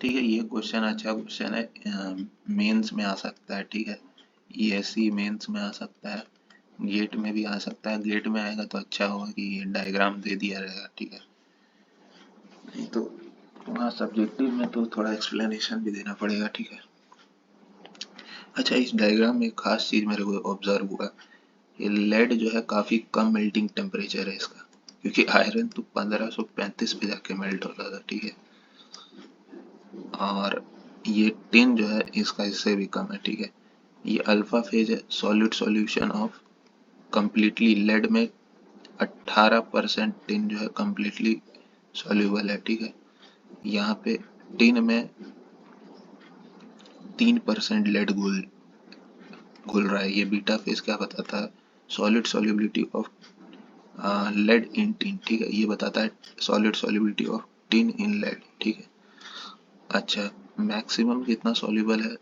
ठीक है, ये क्वेश्चन अच्छा क्वेश्चन है, मेंस में आ सकता है। ठीक है, ईएससी मेंस में आ सकता है, गेट में भी आ सकता है। गेट में आएगा तो अच्छा होगा कि ये डायग्राम दे दिया रहेगा। ठीक है, नहीं तो वहाँ सब्जेक्टिव में तो थोड़ा एक्सप्लेनेशन भी देना पड़ेगा। ठीक है, अच्छा इस डायग्राम में एक खास चीज मेरे को ऑब्जर्व हुआ, ये लेड जो है काफी कम मेल्टिंग टेम्परेचर है इसका, क्योंकि आयरन तो 1535 पे जाके मेल्ट होता था। ठीक है, और ये टिन जो है इसका इससे भी कम है। ठीक है, ये अल्फा फेज है, solid solution of completely lead में 18% टिन जो है कंप्लीटली सॉल्यूबल है। ठीक है, यहाँ पे टिन में 3% लेड घुल घुल रहा है। ये बीटा फेज क्या बताता है, solid solubility of lead in tin. ठीक है, ये बताता है solid solubility of tin in lead. ठीक है, अच्छा मैक्सिमम कितना सॉल्युबल है,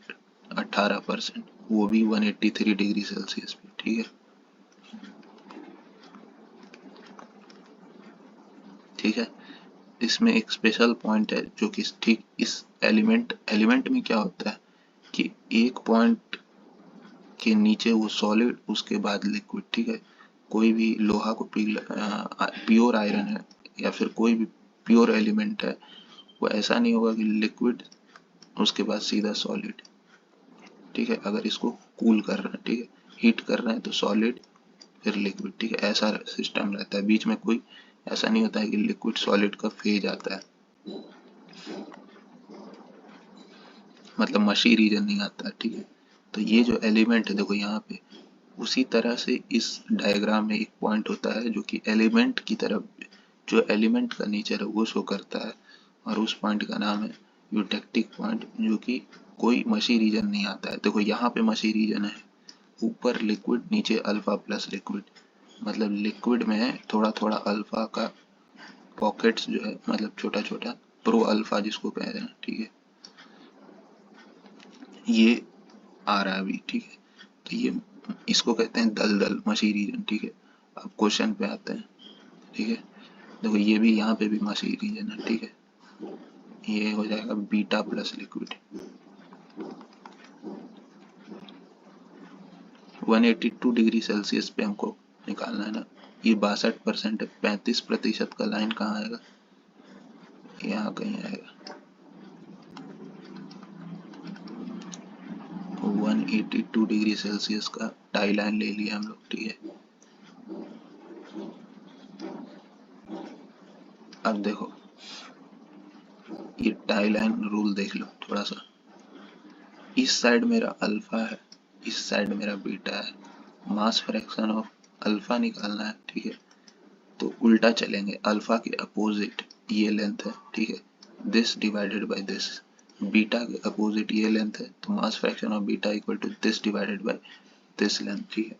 18%, वो भी 183 डिग्री सेल्सियस पे। ठीक है, ठीक है, इसमें एक स्पेशल पॉइंट है जो कि ठीक इस एलिमेंट में क्या होता है कि एक पॉइंट के नीचे वो सॉलिड, उसके बाद लिक्विड। ठीक है, कोई भी लोहा को प्योर आयरन है या फिर कोई भी प्योर एलिमेंट है, वो ऐसा नहीं होगा कि लिक्विड उसके बाद सीधा सॉलिड। ठीक है, अगर इसको कूल कर रहे हैं, ठीक है, हीट कर रहे हैं तो सॉलिड फिर लिक्विड। ठीक है, ऐसा सिस्टम रहता है, बीच में कोई ऐसा नहीं होता है कि लिक्विड सॉलिड का फेज आता है, मतलब मशी रीजन नहीं आता। ठीक है, तो ये जो एलिमेंट है देखो यहाँ पे, उसी तरह से इस डायग्राम में एक पॉइंट होता है जो कि एलिमेंट की तरफ, जो एलिमेंट का नेचर है वो शो करता है, और उस पॉइंट का नाम है यूटेक्टिक पॉइंट, जो कि कोई मशी रीजन नहीं आता है। देखो यहाँ पे मशी रीजन है, ऊपर लिक्विड, नीचे अल्फा प्लस लिक्विड, मतलब लिक्विड में थोड़ा थोड़ा अल्फा का पॉकेट्स जो है, मतलब छोटा छोटा प्रो अल्फा जिसको कहते हैं। ठीक है, ये आ रहा है अभी। ठीक है, तो ये इसको कहते हैं दलदल मशी रीजन। ठीक है, अब क्वेश्चन पे आते हैं। ठीक है, देखो ये भी यहाँ पे भी मशी रीजन है। ठीक है, ये हो जाएगा beta plus liquid. 182 degree Celsius पे हमको निकालना है ना, ये 62% है, 35% का लाइन कहाँ आएगा, यहाँ कहीं आएगा। 182 डिग्री सेल्सियस का टाई लाइन ले लिया हम लोग। ठीक है, अब देखो ये टाई लाइन रूल देख लो थोड़ा सा, इस साइड मेरा अल्फा है, इस साइड मेरा बीटा है, मास फ्रैक्शन ऑफ अल्फा निकालना है। ठीक है, तो उल्टा चलेंगे, अल्फा के अपोजिट ये लेंथ है। ठीक है, this divided by this, beta के अपोजिट ये लेंथ है, तो mass fraction of beta equal to this divided by this length. ठीक है,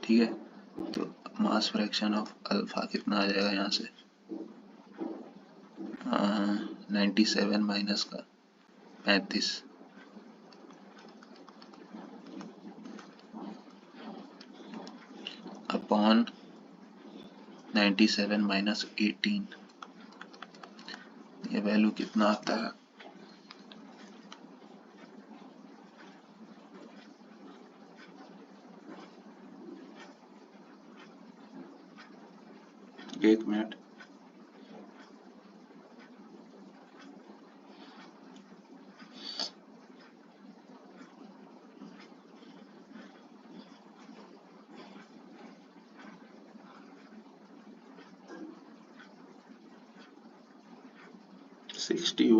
ठीक है, तो मास फ्रैक्शन ऑफ अल्फा कितना आ जाएगा यहाँ से, 97 माइनस का 35 अपॉन 97 माइनस 18, ये वैल्यू कितना आता है, एक minute, sixty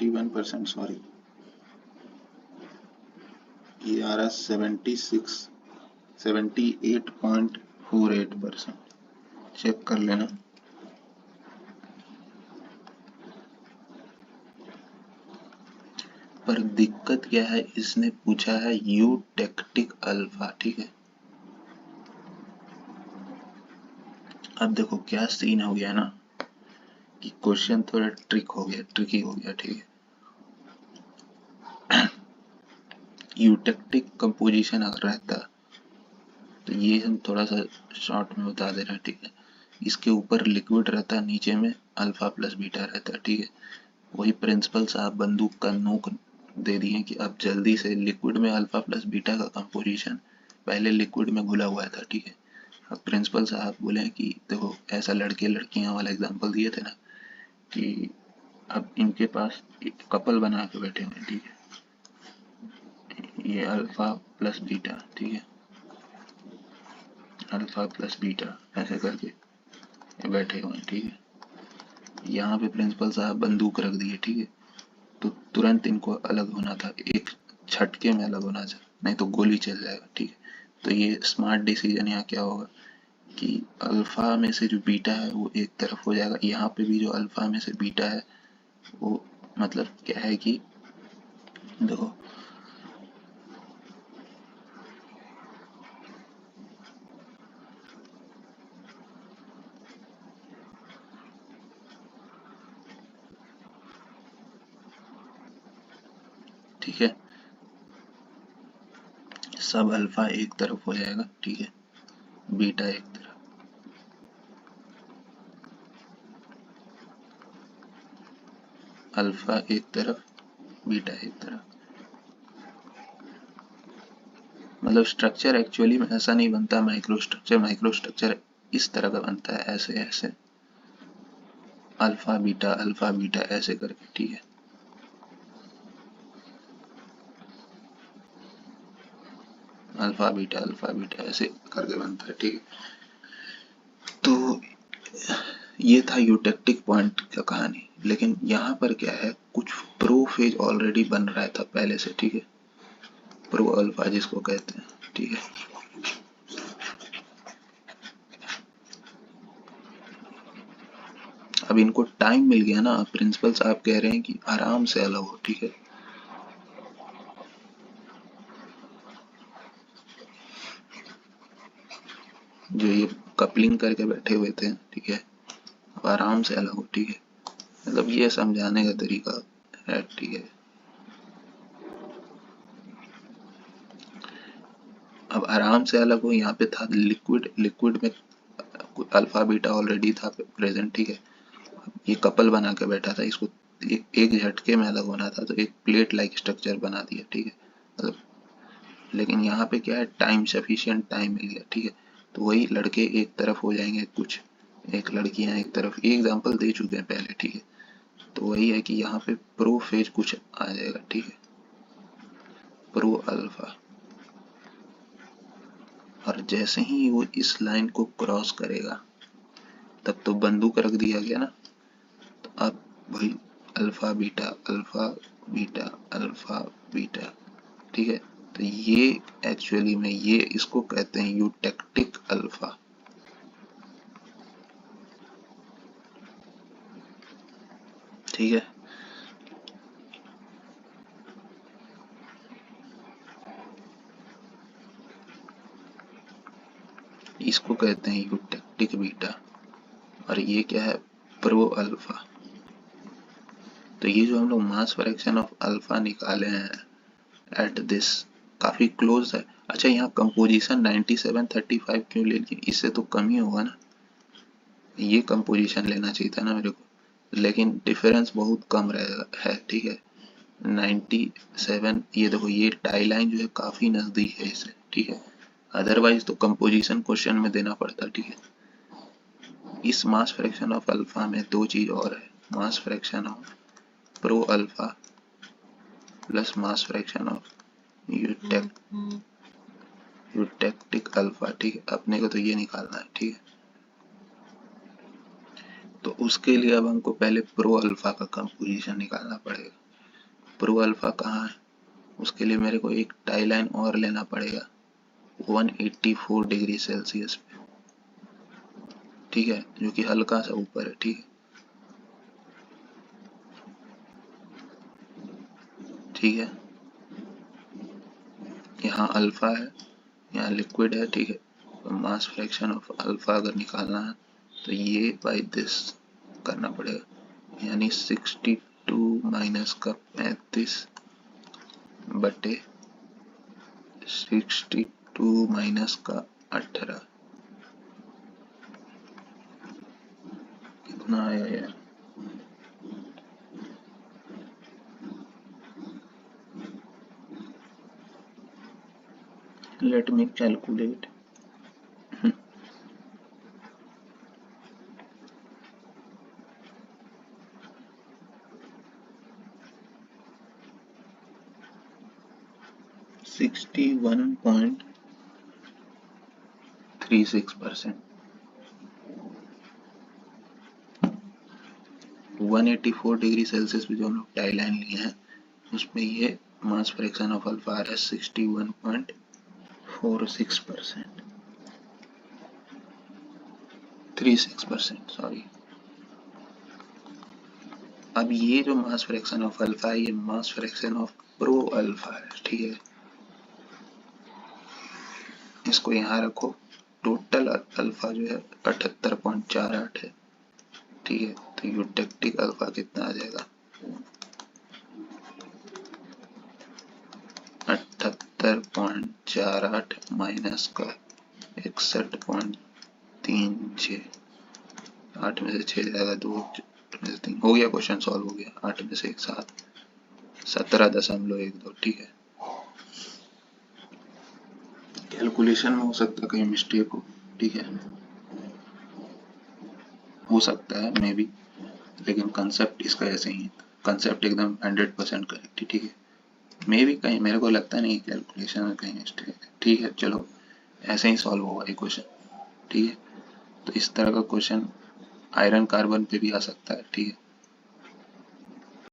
one percent sorry, ये आ रहा 78.48%। चेक कर लेना। पर दिक्कत क्या है, इसने पूछा है यूटेक्टिक अल्फा। ठीक है, अब देखो क्या सीन हो गया ना, कि क्वेश्चन थोड़ा ट्रिकी हो गया। ठीक है, यूटेक्टिक कंपोजिशन अगर रहता तो ये हम थोड़ा सा शॉर्ट में बता दे रहे हैं। ठीक है, इसके ऊपर लिक्विड रहता है, नीचे में अल्फा प्लस बीटा रहता है, ठीक है। वही प्रिंसिपल साहब बंदूक का नोक दे दिए कि अब जल्दी से लिक्विड में अल्फा प्लस बीटा का कंपोजिशन पहले लिक्विड में घुला हुआ था, ठीक है। अब प्रिंसिपल साहब बोले कि देखो ऐसा लड़के लड़कियां वाला एग्जांपल दिए थे ना कि अब इनके पास एक कपल बना के बैठे हुए हैं, ठीक है। ये अल्फा प्लस बीटा, ठीक है, अल्फा प्लस बीटा ऐसे करके बैठे हुए हैं, ठीक है। यहाँ पे प्रिंसिपल साहब बंदूक रख दिए, ठीक है। तो तुरंत इनको अलग होना था, एक झटके में अलग होना था, नहीं तो गोली चल जाएगा, ठीक है। तो ये स्मार्ट डिसीजन यहाँ क्या होगा कि अल्फा में से जो बीटा है वो एक तरफ हो जाएगा, यहाँ पे भी जो अल्फा में से बीटा है वो मतलब क्या है कि देखो ठीक है, सब अल्फा एक तरफ हो जाएगा, ठीक है, बीटा एक तरफ, अल्फा एक तरफ, बीटा एक तरफ। मतलब स्ट्रक्चर एक्चुअली में ऐसा नहीं बनता, माइक्रो स्ट्रक्चर इस तरह का बनता है, ऐसे ऐसे अल्फा बीटा ऐसे करके, ठीक है। अल्फा बीटा ऐसे करके बनता है, ठीक है। तो ये था यूटेक्टिक पॉइंट का कहानी, लेकिन यहाँ पर क्या है, कुछ प्रो फेज ऑलरेडी बन रहा था पहले से, ठीक है, प्रो अल्फा जिसको कहते हैं, ठीक है। अब इनको टाइम मिल गया ना, प्रिंसिपल साहब कह रहे हैं कि आराम से अलग हो, ठीक है। जो ये कपलिंग करके बैठे हुए थे, ठीक है, अब आराम से अलग हो, ठीक है। मतलब ये समझाने का तरीका है, ठीक है। अब आराम से अलग हो, यहाँ पे था लिक्विड, लिक्विड में अल्फा बीटा ऑलरेडी था प्रेजेंट, ठीक है। ये कपल बना के बैठा था, इसको एक झटके में अलग होना था, तो एक प्लेट लाइक स्ट्रक्चर बना दिया, ठीक है। मतलब लेकिन यहाँ पे क्या है, टाइम सफिशिएंट टाइम मिल गया, ठीक है। तो वही लड़के एक तरफ हो जाएंगे कुछ, एक लड़कियां एक तरफ, ये एग्जांपल दे चुके हैं पहले, ठीक है। तो वही है कि यहाँ पे प्रो फेज कुछ आ जाएगा, ठीक है, प्रो अल्फा। और जैसे ही वो इस लाइन को क्रॉस करेगा तब तो बंदूक रख दिया गया ना, तो अब वही alpha beta alpha beta alpha beta, ठीक है। तो ये एक्चुअली में ये इसको कहते हैं यूटेक्टिक अल्फा, ठीक है। इसको कहते हैं यूटेक्टिक बीटा, और ये क्या है, प्रो अल्फा। तो ये जो हम लोग मास फ्रैक्शन ऑफ अल्फा निकाले हैं एट दिस, काफी क्लोज है। अच्छा यहाँ कंपोजिशन 9735 क्यों ले लिए, इससे तो कम ही होगा ना, ये कंपोजिशन लेना चाहिए था ना मेरे को, लेकिन डिफरेंस बहुत कम रहेगा है, ठीक है। 97, ये देखो ये टाई लाइन जो है काफी नजदीक है इसे, ठीक है। अदरवाइज तो कंपोजिशन क्वेश्चन में देना पड़ता, ठीक है। इस मास फ्रैक्शन ऑफ अल्फा में दो चीज और है, mass fraction of pro alpha plus mass fraction of eutectic alpha, ठीक है। अपने को तो ये निकालना है, ठीक है। तो उसके लिए अब हमको पहले प्रो अल्फा का कंपोजिशन निकालना पड़ेगा। प्रो अल्फा कहाँ है, उसके लिए मेरे को एक टाई लाइन और लेना पड़ेगा 184 डिग्री सेल्सियस पे, ठीक है, जो कि हल्का सा ऊपर है, ठीक है, ठीक है। यहाँ अल्फा है, यहाँ लिक्विड है, ठीक है। तो मास फ्रैक्शन ऑफ अल्फा अगर निकालना है तो ये बाई दिस करना पड़ेगा, यानी 62 माइनस का 35 बटे 62 माइनस का 18, कितना आया यार, let me calculate. 61.36%। 184 degree Celsius पे जो हम लोग टाई लाइन लिए हैं उसमें ये मास फ्रैक्शन ऑफ अल्फा आ रहा है 61.46%, 36%, सॉरी। अब ये जो मास फ्रैक्शन ऑफ अल्फा है ये मास फ्रैक्शन ऑफ प्रो अल्फा है, ठीक है। इसको यहाँ रखो। टोटल अल्फा जो है 78.48 है, ठीक है। तो यूटेक्टिक अल्फा कितना आ जाएगा, 78.48 माइनस का 61.36, 8 में से 6 जाएगा 2 में से 3, हो गया, क्वेश्चन सॉल्व हो गया। 8 में से 1 7, 17.12, ठीक है। कैलकुलेशन में हो सकता है कहीं मिस्टेक हो, ठीक है, हो सकता है मे बी, लेकिन कंसेप्ट इसका ऐसे ही है, कंसेप्ट एकदम 100% करेक्ट है, ठीक है। मे बी कहीं, मेरे को लगता नहीं कैलकुलेशन में कहीं मिस्टेक है, ठीक है। चलो ऐसे ही सॉल्व होगा ये क्वेश्चन, ठीक है। तो इस तरह का क्वेश्चन आयरन कार्बन पे भी आ सकता है, ठीक है।